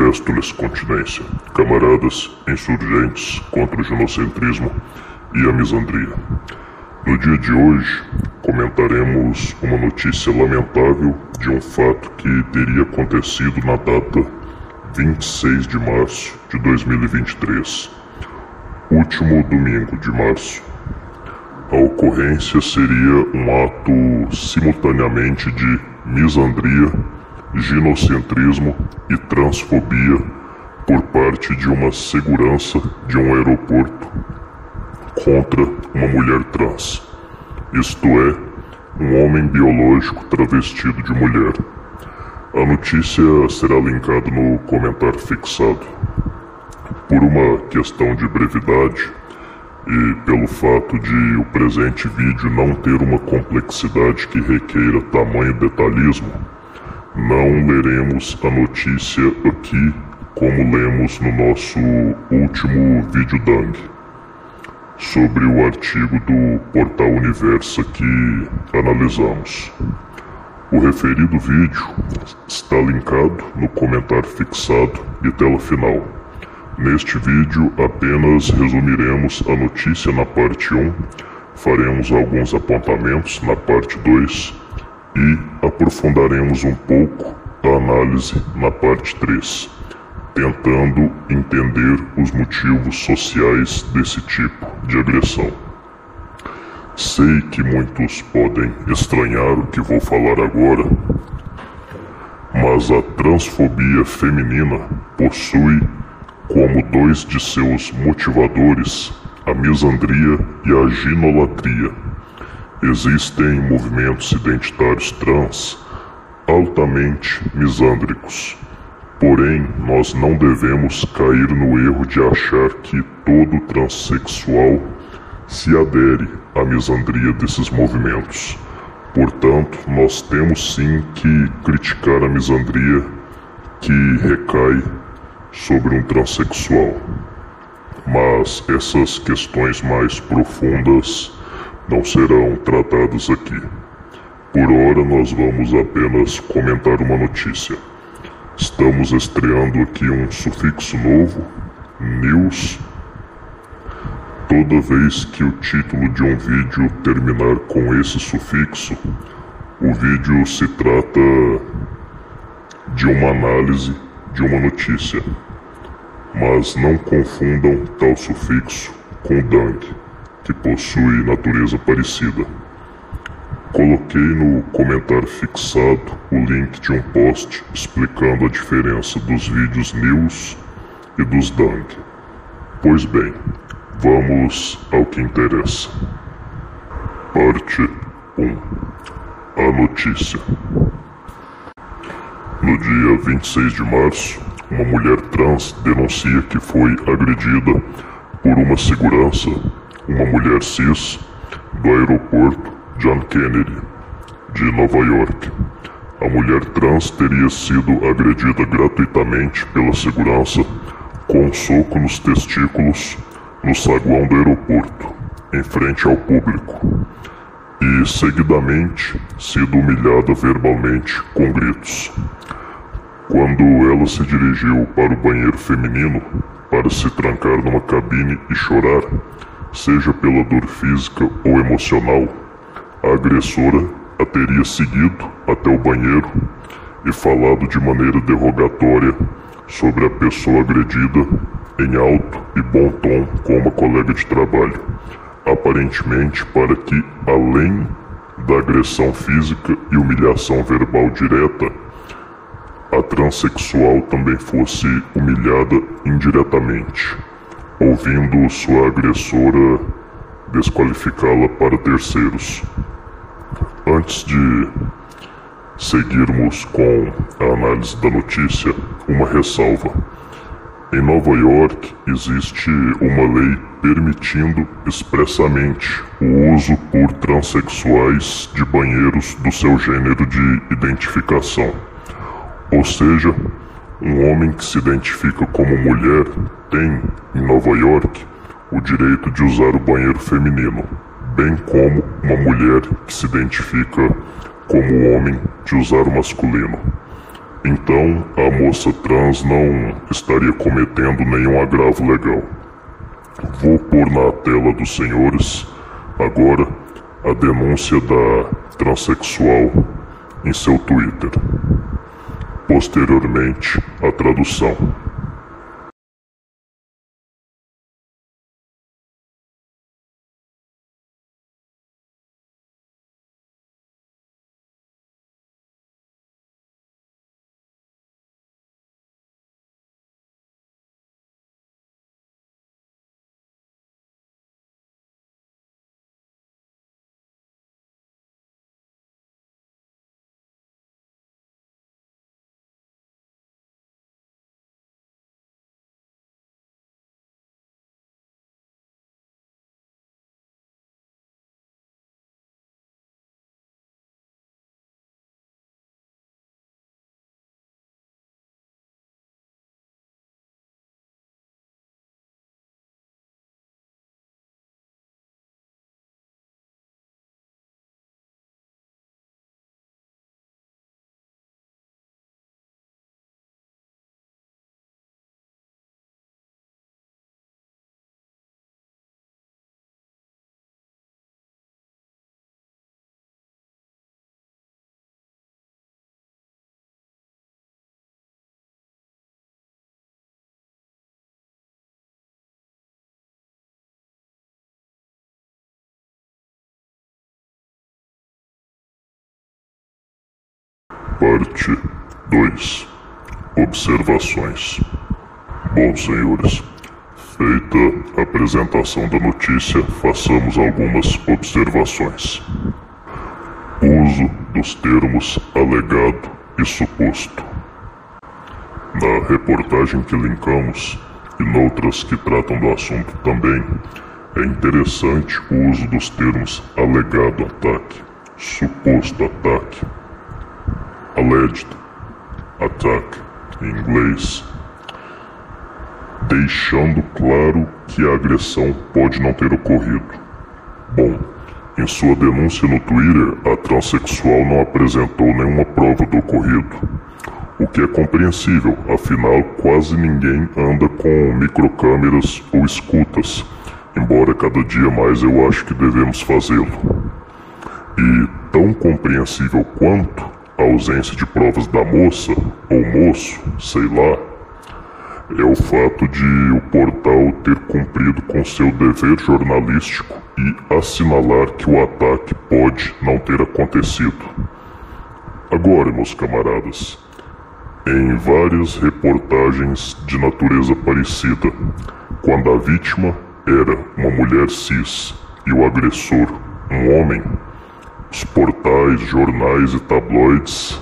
Presto-lhes continência, camaradas insurgentes contra o genocentrismo e a misandria. No dia de hoje, comentaremos uma notícia lamentável de um fato que teria acontecido na data 26 de março de 2023, último domingo de março. A ocorrência seria um ato simultaneamente de misandria, ginocentrismo e transfobia por parte de uma segurança de um aeroporto contra uma mulher trans, isto é, um homem biológico travestido de mulher. A notícia será linkada no comentário fixado. Por uma questão de brevidade e pelo fato de o presente vídeo não ter uma complexidade que requeira tamanho detalhismo, não leremos a notícia aqui como lemos no nosso último vídeo Dang, sobre o artigo do portal Universa que analisamos. O referido vídeo está linkado no comentário fixado e tela final. Neste vídeo apenas resumiremos a notícia na parte 1, faremos alguns apontamentos na parte 2 e aprofundaremos um pouco a análise na parte 3, tentando entender os motivos sociais desse tipo de agressão. Sei que muitos podem estranhar o que vou falar agora, mas a transfobia feminina possui como dois de seus motivadores a misandria e a ginolatria. Existem movimentos identitários trans altamente misândricos. Porém, nós não devemos cair no erro de achar que todo transexual se adere à misandria desses movimentos. Portanto, nós temos sim que criticar a misandria que recai sobre um transexual. Mas essas questões mais profundas não serão tratadas aqui. Por hora, nós vamos apenas comentar uma notícia. Estamos estreando aqui um sufixo novo, news. Toda vez que o título de um vídeo terminar com esse sufixo, o vídeo se trata de uma análise de uma notícia. Mas não confundam tal sufixo com Dang, que possui natureza parecida. Coloquei no comentário fixado o link de um post explicando a diferença dos vídeos news e dos Dang. Pois bem, vamos ao que interessa. Parte 1. A notícia. No dia 26 de março, uma mulher trans denuncia que foi agredida por uma segurança, uma mulher cis, do aeroporto John Kennedy, de Nova York. A mulher trans teria sido agredida gratuitamente pela segurança com um soco nos testículos no saguão do aeroporto, em frente ao público, e seguidamente sido humilhada verbalmente com gritos. Quando ela se dirigiu para o banheiro feminino para se trancar numa cabine e chorar, seja pela dor física ou emocional, a agressora a teria seguido até o banheiro e falado de maneira derrogatória sobre a pessoa agredida em alto e bom tom com uma colega de trabalho, aparentemente para que, além da agressão física e humilhação verbal direta, a transexual também fosse humilhada indiretamente, ouvindo sua agressora desqualificá-la para terceiros. Antes de seguirmos com a análise da notícia, uma ressalva. Em Nova York existe uma lei permitindo expressamente o uso por transexuais de banheiros do seu gênero de identificação. Ou seja, um homem que se identifica como mulher tem, em Nova York, o direito de usar o banheiro feminino, bem como uma mulher que se identifica como homem de usar o masculino. então a moça trans não estaria cometendo nenhum agravo legal. Vou pôr na tela dos senhores agora a denúncia da transexual em seu Twitter. Posteriormente, a tradução. Parte 2. Observações. Bom, senhores, feita a apresentação da notícia, façamos algumas observações. Uso dos termos alegado e suposto. Na reportagem que linkamos, e noutras que tratam do assunto também, é interessante o uso dos termos alegado ataque, suposto ataque, alleged attack em inglês, deixando claro que a agressão pode não ter ocorrido. Bom, em sua denúncia no Twitter, a transexual não apresentou nenhuma prova do ocorrido, o que é compreensível, afinal quase ninguém anda com microcâmeras ou escutas, embora cada dia mais eu acho que devemos fazê-lo. E tão compreensível quanto a ausência de provas da moça, ou moço, sei lá, é o fato de o portal ter cumprido com seu dever jornalístico e assinalar que o ataque pode não ter acontecido. Agora, meus camaradas, em várias reportagens de natureza parecida, quando a vítima era uma mulher cis e o agressor um homem, os portais, jornais e tabloides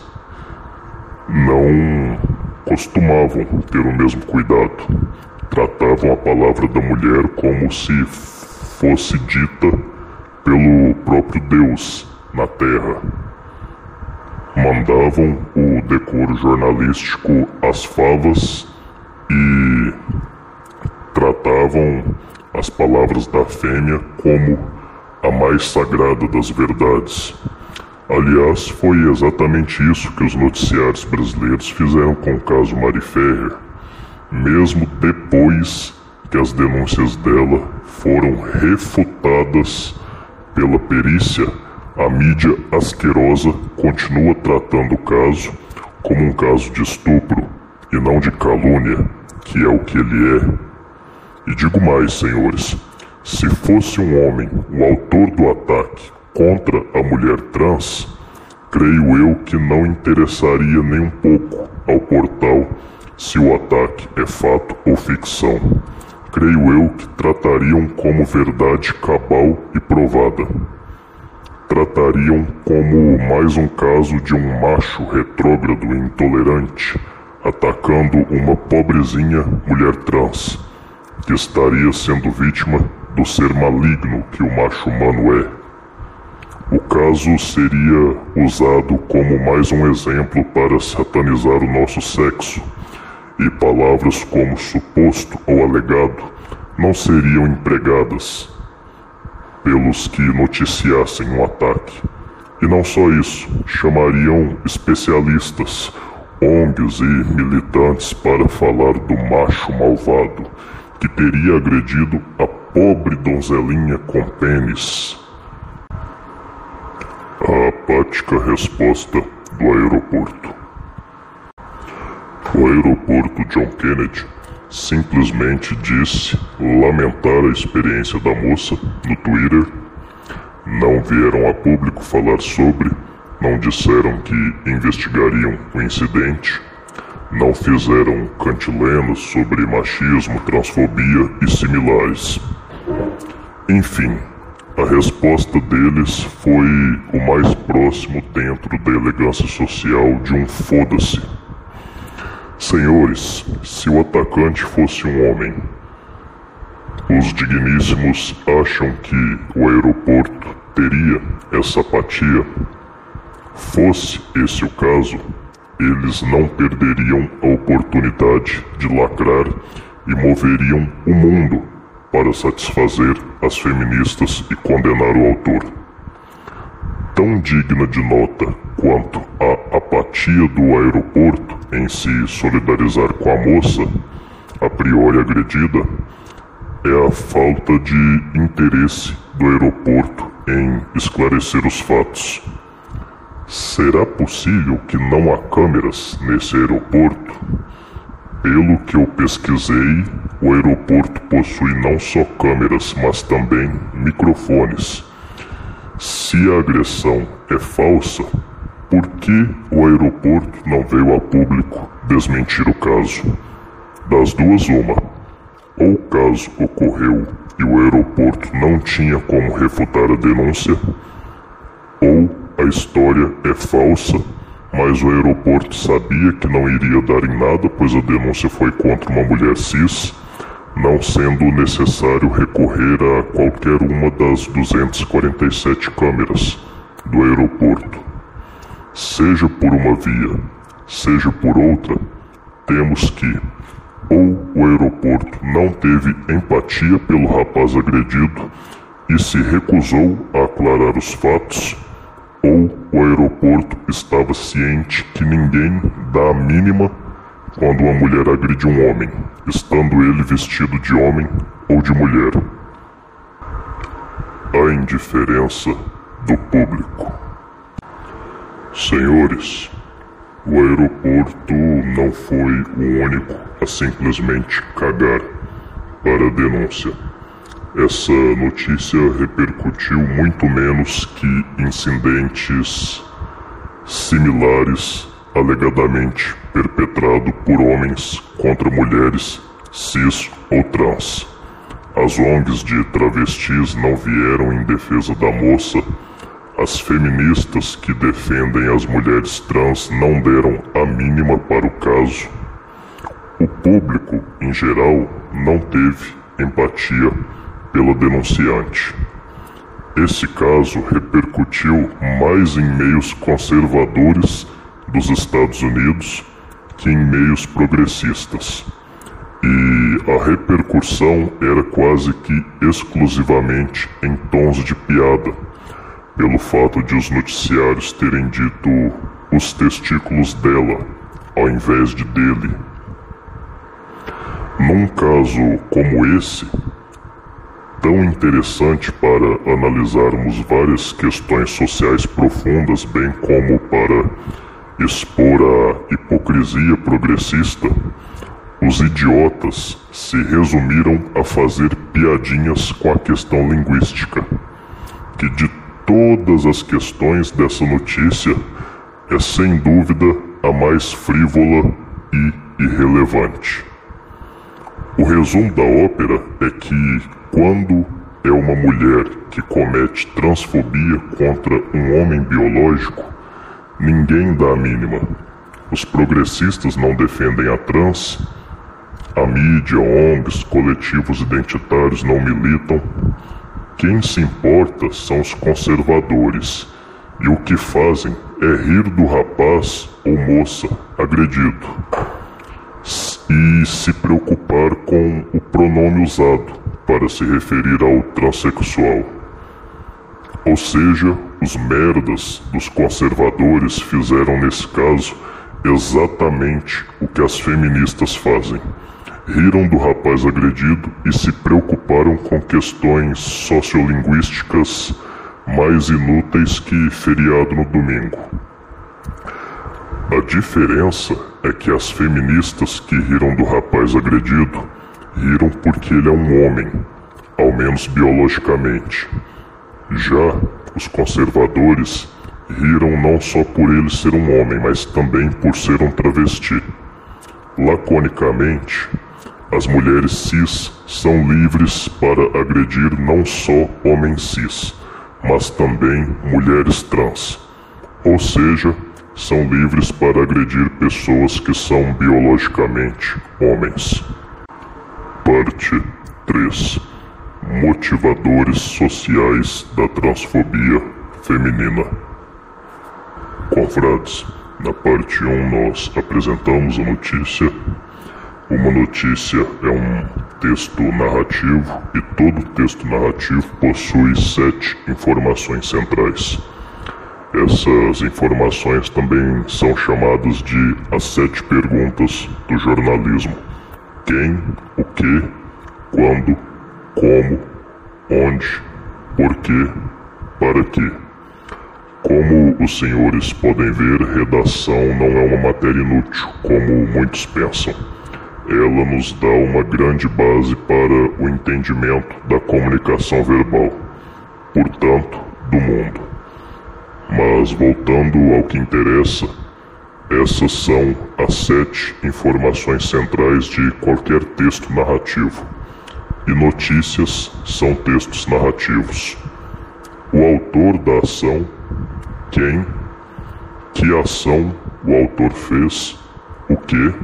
não costumavam ter o mesmo cuidado. Tratavam a palavra da mulher como se fosse dita pelo próprio Deus na Terra. Mandavam o decoro jornalístico às favas e tratavam as palavras da fêmea como a mais sagrada das verdades. Aliás, foi exatamente isso que os noticiários brasileiros fizeram com o caso Mari Ferrer, mesmo depois que as denúncias dela foram refutadas pela perícia. A mídia asquerosa continua tratando o caso como um caso de estupro e não de calúnia, que é o que ele é. E digo mais, senhores, se fosse um homem o autor do ataque contra a mulher trans, creio eu que não interessaria nem um pouco ao portal se o ataque é fato ou ficção. Creio eu que tratariam como verdade cabal e provada. Tratariam como mais um caso de um macho retrógrado e intolerante atacando uma pobrezinha mulher trans, que estaria sendo vítima do ser maligno que o macho humano é. O caso seria usado como mais um exemplo para satanizar o nosso sexo, e palavras como suposto ou alegado não seriam empregadas pelos que noticiassem um ataque. E não só isso, chamariam especialistas ONGs e militantes para falar do macho malvado que teria agredido a pobre donzelinha com pênis. A apática resposta do aeroporto. O aeroporto John Kennedy simplesmente disse lamentar a experiência da moça no Twitter. Não vieram a público falar sobre, não disseram que investigariam o incidente, não fizeram cantilenas sobre machismo, transfobia e similares. Enfim, a resposta deles foi o mais próximo dentro da elegância social de um foda-se. Senhores, se o atacante fosse um homem, os digníssimos acham que o aeroporto teria essa apatia? Fosse esse o caso, eles não perderiam a oportunidade de lacrar e moveriam o mundo para satisfazer as feministas e condenar o autor. Tão digna de nota quanto a apatia do aeroporto em se solidarizar com a moça, a priori agredida, é a falta de interesse do aeroporto em esclarecer os fatos. Será possível que não há câmeras nesse aeroporto? Pelo que eu pesquisei, o aeroporto possui não só câmeras, mas também microfones. Se a agressão é falsa, por que o aeroporto não veio a público desmentir o caso? Das duas, uma. Ou o caso ocorreu e o aeroporto não tinha como refutar a denúncia, ou a história é falsa, mas o aeroporto sabia que não iria dar em nada, pois a denúncia foi contra uma mulher cis, não sendo necessário recorrer a qualquer uma das 247 câmeras do aeroporto. Seja por uma via, seja por outra, temos que ou o aeroporto não teve empatia pelo rapaz agredido e se recusou a aclarar os fatos, ou o aeroporto estava ciente que ninguém dá a mínima quando uma mulher agride um homem, estando ele vestido de homem ou de mulher. A indiferença do público. Senhores, o aeroporto não foi o único a simplesmente cagar para a denúncia. Essa notícia repercutiu muito menos que incidentes similares alegadamente perpetrado por homens contra mulheres cis ou trans. As ONGs de travestis não vieram em defesa da moça. As feministas que defendem as mulheres trans não deram a mínima para o caso. O público, em geral, não teve empatia pela denunciante. Esse caso repercutiu mais em meios conservadores dos Estados Unidos que em meios progressistas. E a repercussão era quase que exclusivamente em tons de piada, pelo fato de os noticiários terem dito os testículos dela, ao invés de dele. Num caso como esse, tão interessante para analisarmos várias questões sociais profundas, bem como para expor a hipocrisia progressista, os idiotas se resumiram a fazer piadinhas com a questão linguística, que de todas as questões dessa notícia é sem dúvida a mais frívola e irrelevante. O resumo da ópera é que quando é uma mulher que comete transfobia contra um homem biológico, ninguém dá a mínima. Os progressistas não defendem a trans, a mídia, ONGs, coletivos identitários não militam. Quem se importa são os conservadores, e o que fazem é rir do rapaz ou moça agredido e se preocupar com o pronome usado para se referir ao transexual. Ou seja, os merdas dos conservadores fizeram nesse caso exatamente o que as feministas fazem. Riram do rapaz agredido e se preocuparam com questões sociolinguísticas mais inúteis que feriado no domingo. A diferença é que as feministas que riram do rapaz agredido riram porque ele é um homem, ao menos biologicamente. Já os conservadores riram não só por ele ser um homem, mas também por ser um travesti. Laconicamente, as mulheres cis são livres para agredir não só homens cis, mas também mulheres trans. Ou seja, são livres para agredir pessoas que são biologicamente homens. Parte 3. Motivadores sociais da transfobia feminina. Confrades, na parte 1 nós apresentamos a notícia. Uma notícia é um texto narrativo e todo texto narrativo possui 7 informações centrais. Essas informações também são chamadas de as 7 perguntas do jornalismo. Quem, o que, quando, como, onde, porquê, para quê. Como os senhores podem ver, redação não é uma matéria inútil, como muitos pensam. Ela nos dá uma grande base para o entendimento da comunicação verbal, portanto, do mundo. Mas voltando ao que interessa, essas são as 7 informações centrais de qualquer texto narrativo. E notícias são textos narrativos. O autor da ação, quem, que ação o autor fez, o que,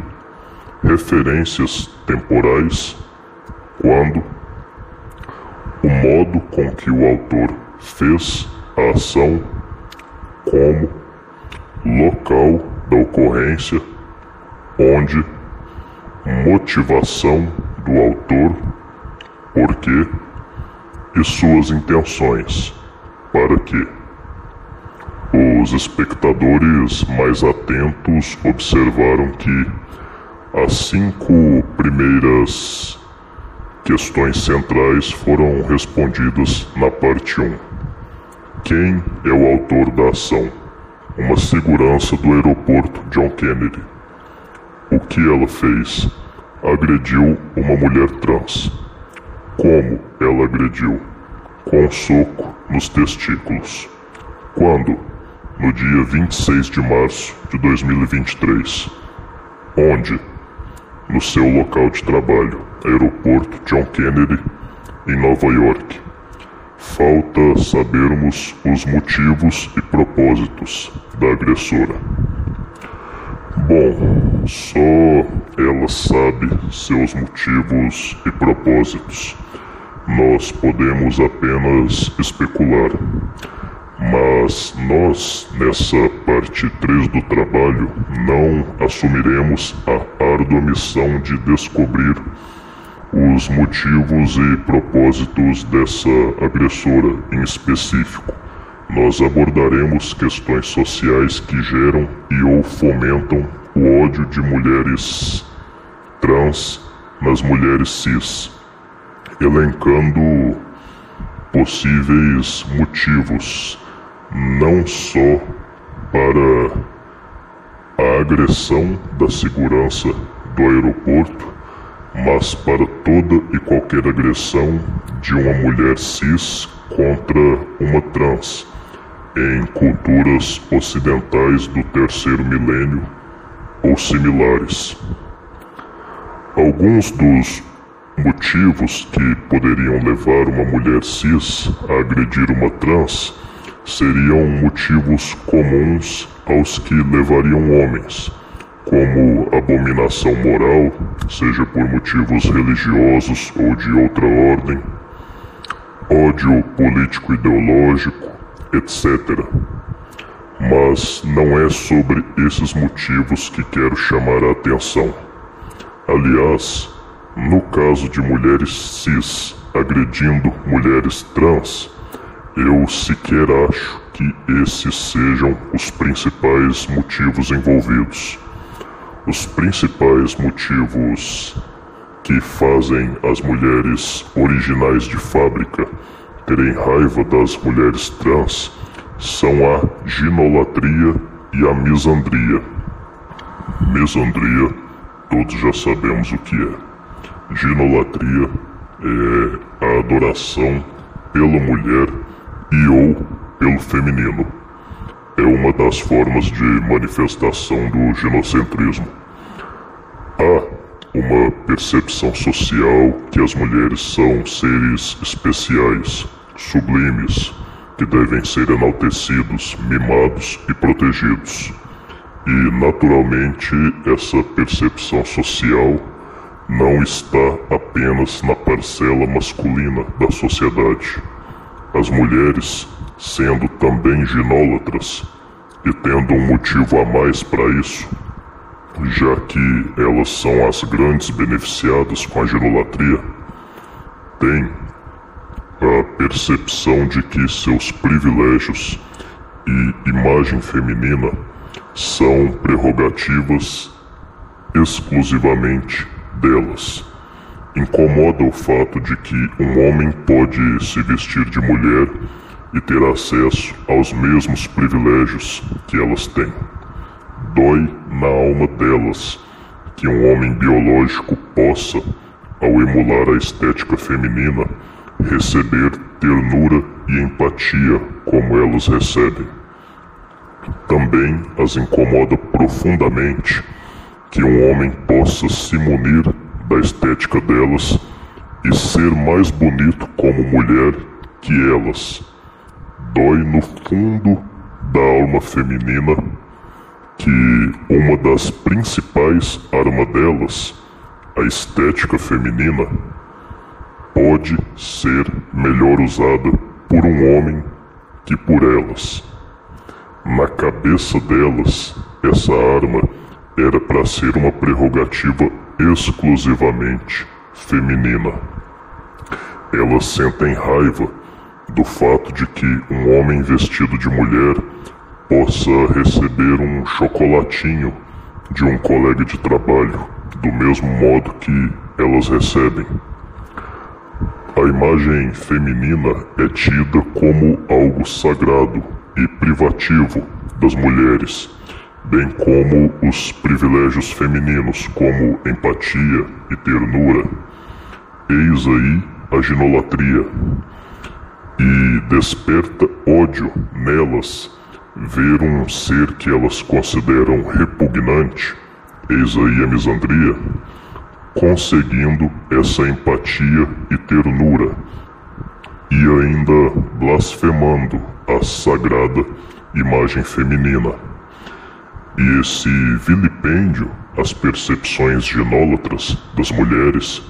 referências temporais, quando, o modo com que o autor fez a ação, como, local da ocorrência, onde, motivação do autor, porquê e suas intenções, para quê. Os espectadores mais atentos observaram que as 5 primeiras questões centrais foram respondidas na parte 1. Quem é o autor da ação? Uma segurança do aeroporto John Kennedy. O que ela fez? Agrediu uma mulher trans. Como ela agrediu? Com um soco nos testículos. Quando? No dia 26 de março de 2023. Onde? No seu local de trabalho, aeroporto John Kennedy, em Nova York. Falta sabermos os motivos e propósitos da agressora. Bom, só ela sabe seus motivos e propósitos. Nós podemos apenas especular. Mas nós, nessa parte 3 do trabalho, não assumiremos a árdua missão de descobrir os motivos e propósitos dessa agressora em específico. Nós abordaremos questões sociais que geram e ou fomentam o ódio de mulheres trans nas mulheres cis, elencando possíveis motivos, não só para a agressão da segurança do aeroporto, mas para toda e qualquer agressão de uma mulher cis contra uma trans em culturas ocidentais do 3º milênio ou similares. Alguns dos motivos que poderiam levar uma mulher cis a agredir uma trans seriam motivos comuns aos que levariam homens, como abominação moral, seja por motivos religiosos ou de outra ordem, ódio político-ideológico, etc. Mas não é sobre esses motivos que quero chamar a atenção. Aliás, no caso de mulheres cis agredindo mulheres trans, eu sequer acho que esses sejam os principais motivos envolvidos. Os principais motivos que fazem as mulheres originais de fábrica terem raiva das mulheres trans são a ginolatria e a misandria. Misandria, todos já sabemos o que é. Ginolatria é a adoração pela mulher e ou pelo feminino. É uma das formas de manifestação do ginocentrismo. Há uma percepção social que as mulheres são seres especiais, sublimes, que devem ser enaltecidos, mimados e protegidos. E, naturalmente, essa percepção social não está apenas na parcela masculina da sociedade. As mulheres, sendo também ginólatras e tendo um motivo a mais para isso, já que elas são as grandes beneficiadas com a ginolatria, têm a percepção de que seus privilégios e imagem feminina são prerrogativas exclusivamente delas. Incomoda o fato de que um homem pode se vestir de mulher e ter acesso aos mesmos privilégios que elas têm. Dói na alma delas que um homem biológico possa, ao emular a estética feminina, receber ternura e empatia como elas recebem. Também as incomoda profundamente que um homem possa se munir da estética delas e ser mais bonito como mulher que elas. Dói no fundo da alma feminina que uma das principais armas delas, a estética feminina, pode ser melhor usada por um homem que por elas. Na cabeça delas, essa arma era para ser uma prerrogativa exclusivamente feminina. Elas sentem raiva do fato de que um homem vestido de mulher possa receber um chocolatinho de um colega de trabalho, do mesmo modo que elas recebem. A imagem feminina é tida como algo sagrado e privativo das mulheres, bem como os privilégios femininos, como empatia e ternura. Eis aí a ginolatria, e desperta ódio nelas ver um ser que elas consideram repugnante, eis aí a misandria, conseguindo essa empatia e ternura, e ainda blasfemando a sagrada imagem feminina. E esse vilipêndio às percepções ginólatras das mulheres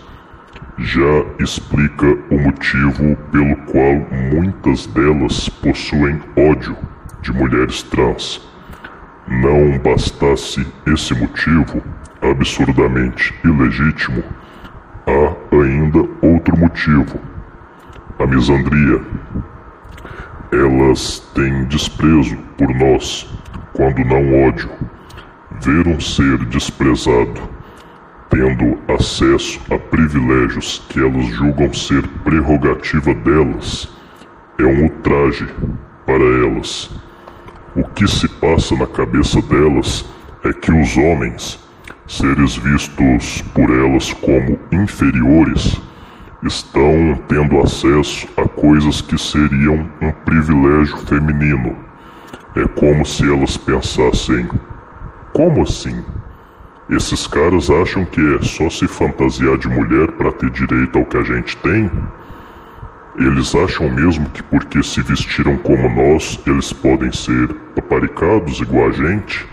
já explica o motivo pelo qual muitas delas possuem ódio de mulheres trans. Não bastasse esse motivo absurdamente ilegítimo, há ainda outro motivo: a misandria. Elas têm desprezo por nós, quando não ódio. Ver um ser desprezado, tendo acesso a privilégios que elas julgam ser prerrogativa delas, é um ultraje para elas. O que se passa na cabeça delas é que os homens, seres vistos por elas como inferiores, estão tendo acesso a coisas que seriam um privilégio feminino. É como se elas pensassem: como assim? Esses caras acham que é só se fantasiar de mulher para ter direito ao que a gente tem? Eles acham mesmo que porque se vestiram como nós, eles podem ser paparicados igual a gente?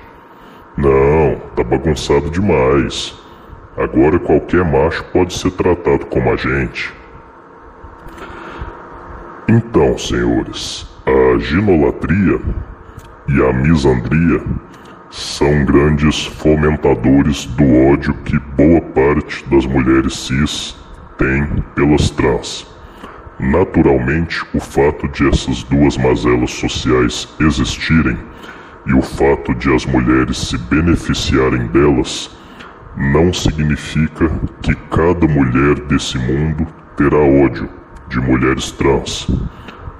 Não, tá bagunçado demais. Agora qualquer macho pode ser tratado como a gente. Então, senhores, a ginolatria e a misandria são grandes fomentadores do ódio que boa parte das mulheres cis tem pelas trans. Naturalmente, o fato de essas duas mazelas sociais existirem e o fato de as mulheres se beneficiarem delas não significa que cada mulher desse mundo terá ódio de mulheres trans.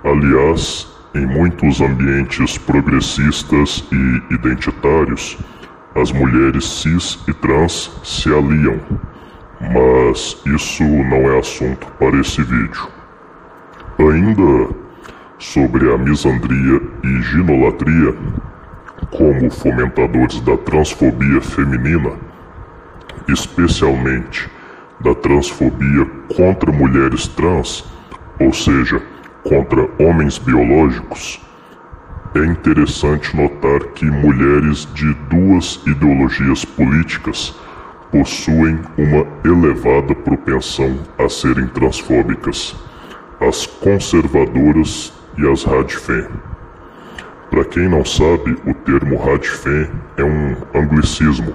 Aliás, em muitos ambientes progressistas e identitários, as mulheres cis e trans se aliam, mas isso não é assunto para esse vídeo. Ainda sobre a misandria e ginolatria, como fomentadores da transfobia feminina, especialmente da transfobia contra mulheres trans, ou seja, contra homens biológicos, é interessante notar que mulheres de duas ideologias políticas possuem uma elevada propensão a serem transfóbicas: as conservadoras e as radfem. Para quem não sabe, o termo radfem é um anglicismo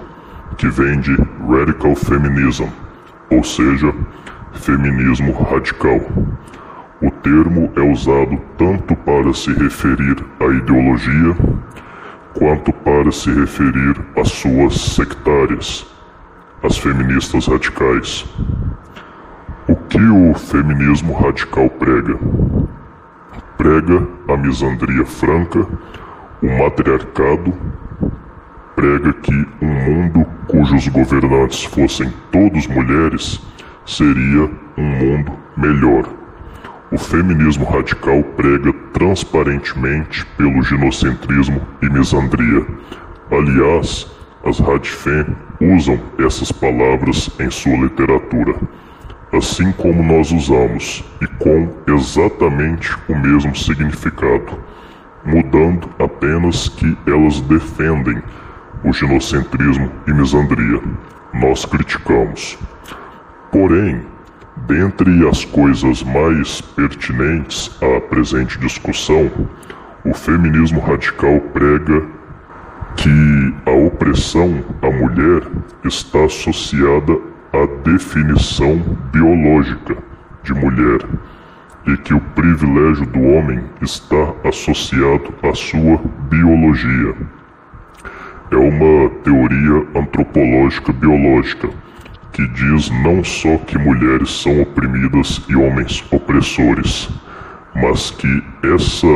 que vem de radical feminism, ou seja, feminismo radical. O termo é usado tanto para se referir à ideologia, quanto para se referir às suas sectárias, as feministas radicais. O que o feminismo radical prega? Prega a misandria franca, o matriarcado, prega que um mundo cujos governantes fossem todos mulheres seria um mundo melhor. O feminismo radical prega transparentemente pelo ginocentrismo e misandria. Aliás, as radfem usam essas palavras em sua literatura, assim como nós usamos, e com exatamente o mesmo significado, mudando apenas que elas defendem o ginocentrismo e misandria. Nós criticamos. Porém, dentre as coisas mais pertinentes à presente discussão, o feminismo radical prega que a opressão à mulher está associada à definição biológica de mulher e que o privilégio do homem está associado à sua biologia. É uma teoria antropológica biológica que diz não só que mulheres são oprimidas e homens opressores, mas que essa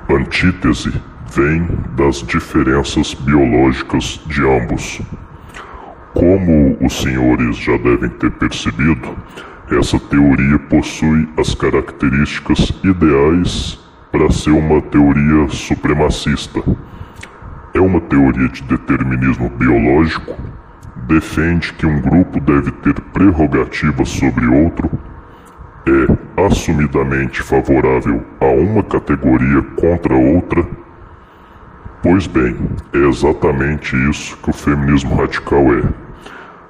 antítese vem das diferenças biológicas de ambos. Como os senhores já devem ter percebido, essa teoria possui as características ideais para ser uma teoria supremacista. É uma teoria de determinismo biológico, defende que um grupo deve ter prerrogativas sobre outro, é assumidamente favorável a uma categoria contra outra. Pois bem, é exatamente isso que o feminismo radical é.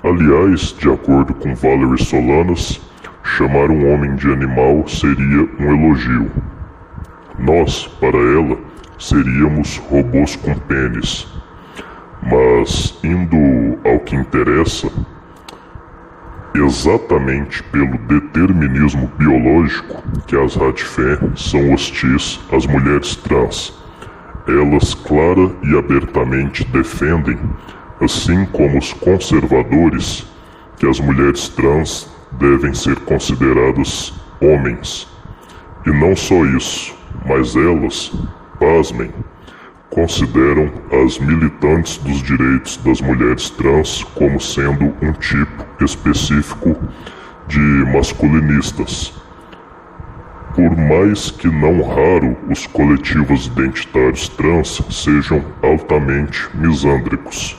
Aliás, de acordo com Valerie Solanas, chamar um homem de animal seria um elogio. Nós, para ela, seríamos robôs com pênis. Mas, indo ao que interessa, exatamente pelo determinismo biológico que as radfem são hostis às mulheres trans. Elas clara e abertamente defendem, assim como os conservadores, que as mulheres trans devem ser consideradas homens. E não só isso, mas elas, pasmem, consideram as militantes dos direitos das mulheres trans como sendo um tipo específico de masculinistas. Por mais que não raro os coletivos identitários trans sejam altamente misândricos.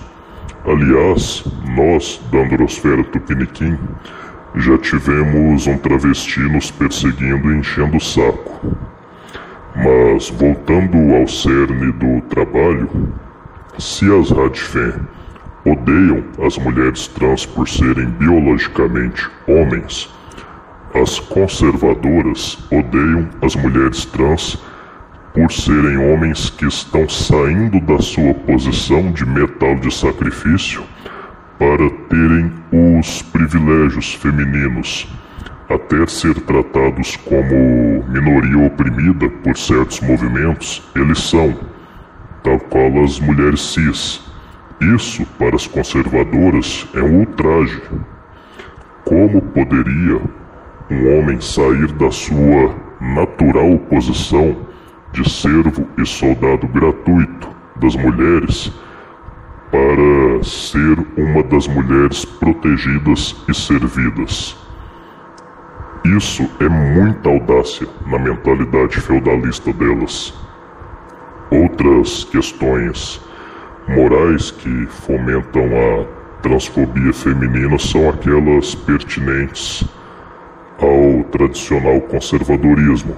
Aliás, nós, da Androsfera Tupiniquim, já tivemos um travesti nos perseguindo e enchendo o saco. Mas, voltando ao cerne do trabalho, se as radfem odeiam as mulheres trans por serem biologicamente homens, as conservadoras odeiam as mulheres trans por serem homens que estão saindo da sua posição de metal de sacrifício para terem os privilégios femininos, até ser tratados como minoria oprimida por certos movimentos. Eles são, fala as mulheres cis. Isso, para as conservadoras, é um ultraje. Como poderia um homem sair da sua natural posição de servo e soldado gratuito das mulheres para ser uma das mulheres protegidas e servidas? Isso é muita audácia na mentalidade feudalista delas. Outras questões morais que fomentam a transfobia feminina são aquelas pertinentes ao tradicional conservadorismo,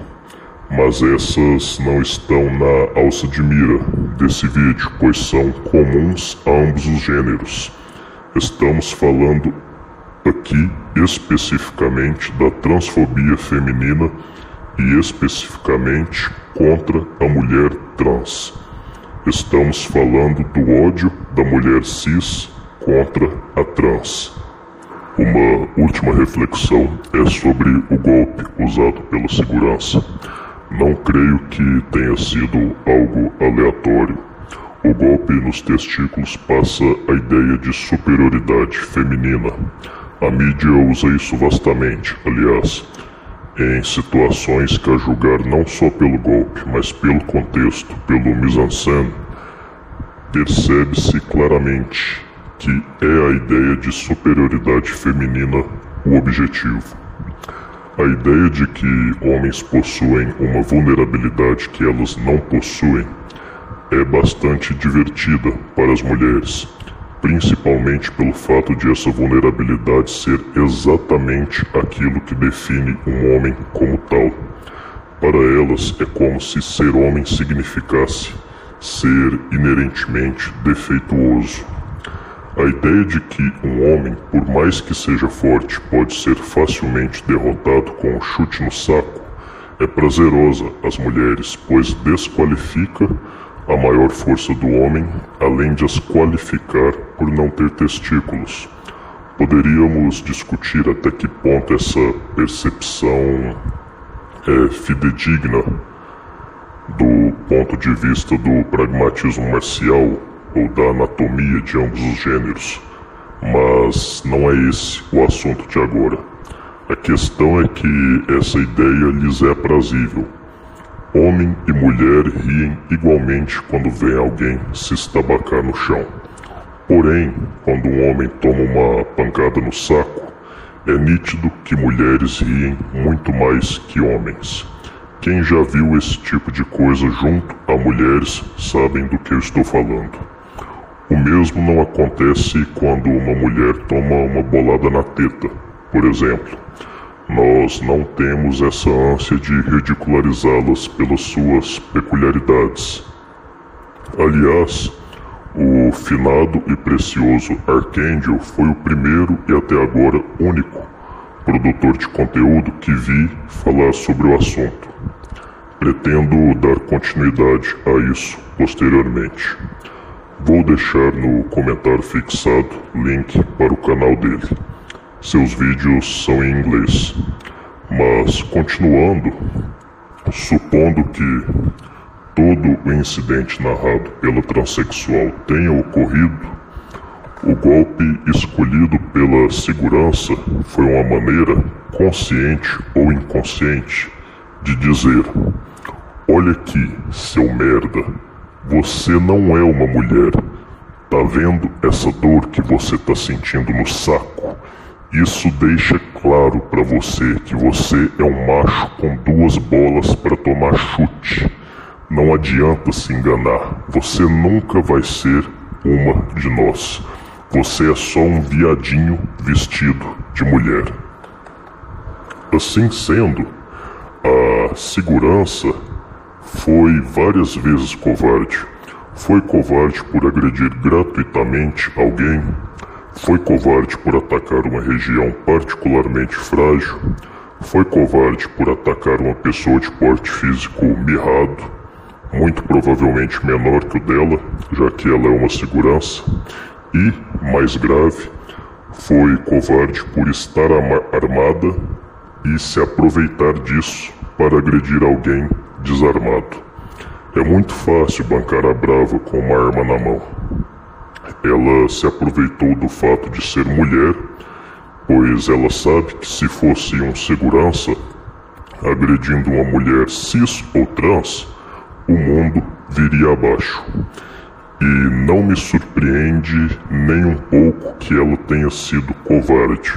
mas essas não estão na alça de mira desse vídeo, pois são comuns a ambos os gêneros. Estamos falando aqui especificamente da transfobia feminina e especificamente contra a mulher trans. Estamos falando do ódio da mulher cis contra a trans. Uma última reflexão é sobre o golpe usado pela segurança. Não creio que tenha sido algo aleatório. O golpe nos testículos passa a ideia de superioridade feminina. A mídia usa isso vastamente, aliás, em situações que, a julgar não só pelo golpe, mas pelo contexto, pelo mise-en-scène, percebe-se claramente que é a ideia de superioridade feminina o objetivo. A ideia de que homens possuem uma vulnerabilidade que elas não possuem é bastante divertida para as mulheres, principalmente pelo fato de essa vulnerabilidade ser exatamente aquilo que define um homem como tal. Para elas é como se ser homem significasse ser inerentemente defeituoso. A ideia de que um homem, por mais que seja forte, pode ser facilmente derrotado com um chute no saco é prazerosa às mulheres, pois desqualifica a maior força do homem, além de as qualificar por não ter testículos. Poderíamos discutir até que ponto essa percepção é fidedigna do ponto de vista do pragmatismo marcial ou da anatomia de ambos os gêneros, mas não é esse o assunto de agora. A questão é que essa ideia lhes é aprazível. Homem e mulher riem igualmente quando vê alguém se estabacar no chão. Porém, quando um homem toma uma pancada no saco, é nítido que mulheres riem muito mais que homens. Quem já viu esse tipo de coisa junto a mulheres sabem do que eu estou falando. O mesmo não acontece quando uma mulher toma uma bolada na teta, por exemplo. Nós não temos essa ânsia de ridicularizá-las pelas suas peculiaridades. Aliás, o finado e precioso Archangel foi o primeiro e até agora único produtor de conteúdo que vi falar sobre o assunto. Pretendo dar continuidade a isso posteriormente. Vou deixar no comentário fixado link para o canal dele. Seus vídeos são em inglês. Mas, continuando, supondo que todo o incidente narrado pela transexual tenha ocorrido, o golpe escolhido pela segurança foi uma maneira, consciente ou inconsciente, de dizer: olha aqui, seu merda, você não é uma mulher. Tá vendo essa dor que você tá sentindo no saco? Isso deixa claro pra você que você é um macho com 2 bolas pra tomar chute. Não adianta se enganar, você nunca vai ser uma de nós. Você é só um viadinho vestido de mulher. Assim sendo, a segurança foi várias vezes covarde. Foi covarde por agredir gratuitamente alguém. Foi covarde por atacar uma região particularmente frágil. Foi covarde por atacar uma pessoa de porte físico mirrado, muito provavelmente menor que o dela, já que ela é uma segurança. E, mais grave, foi covarde por estar armada e se aproveitar disso para agredir alguém desarmado. É muito fácil bancar a brava com uma arma na mão. Ela se aproveitou do fato de ser mulher, pois ela sabe que se fosse um segurança agredindo uma mulher cis ou trans, o mundo viria abaixo. E não me surpreende nem um pouco que ela tenha sido covarde,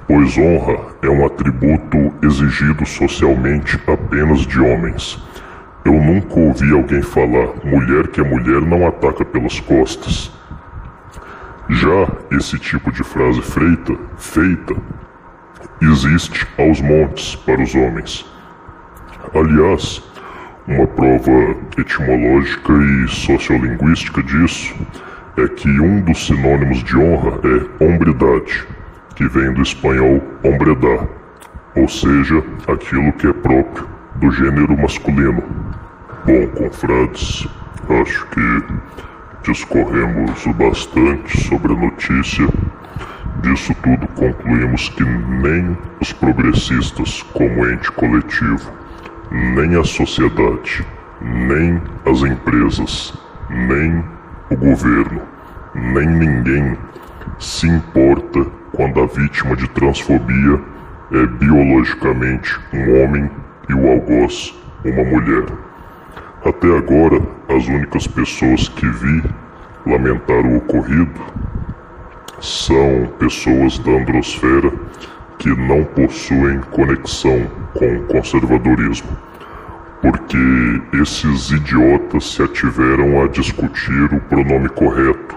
pois honra é um atributo exigido socialmente apenas de homens. Eu nunca ouvi alguém falar: mulher que é mulher não ataca pelas costas. Já esse tipo de frase feita existe aos montes para os homens. Aliás, uma prova etimológica e sociolinguística disso é que um dos sinônimos de honra é hombridade, que vem do espanhol hombredar, ou seja, aquilo que é próprio do gênero masculino. Bom, confrades, acho que discorremos o bastante sobre a notícia. Disso tudo concluímos que nem os progressistas como ente coletivo, nem a sociedade, nem as empresas, nem o governo, nem ninguém se importa quando a vítima de transfobia é biologicamente um homem e o algoz uma mulher. Até agora, as únicas pessoas que vi lamentar o ocorrido são pessoas da androsfera que não possuem conexão com o conservadorismo, porque esses idiotas se ativeram a discutir o pronome correto,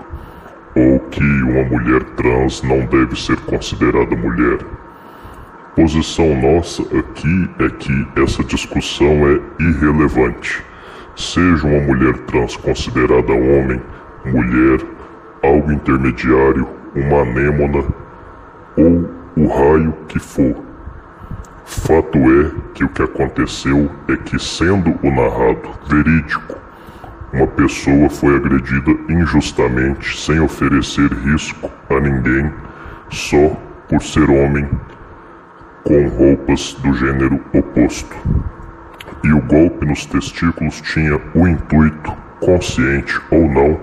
ou que uma mulher trans não deve ser considerada mulher. Posição nossa aqui é que essa discussão é irrelevante. Seja uma mulher trans considerada homem, mulher, algo intermediário, uma anêmona ou o raio que for. Fato é que o que aconteceu é que, sendo o narrado verídico, uma pessoa foi agredida injustamente sem oferecer risco a ninguém só por ser homem com roupas do gênero oposto. E o golpe nos testículos tinha o intuito, consciente ou não,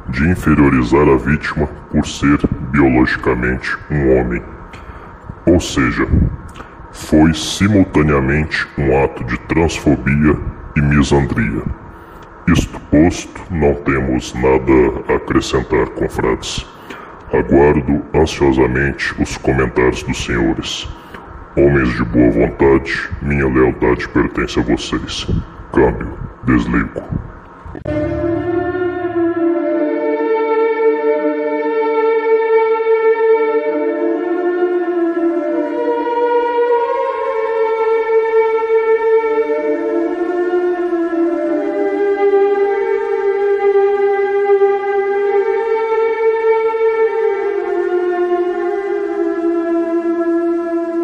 de inferiorizar a vítima por ser biologicamente um homem. Ou seja, foi simultaneamente um ato de transfobia e misandria. Isto posto, não temos nada a acrescentar, confrades. Aguardo ansiosamente os comentários dos senhores. Homens de boa vontade, minha lealdade pertence a vocês. Câmbio, desligo.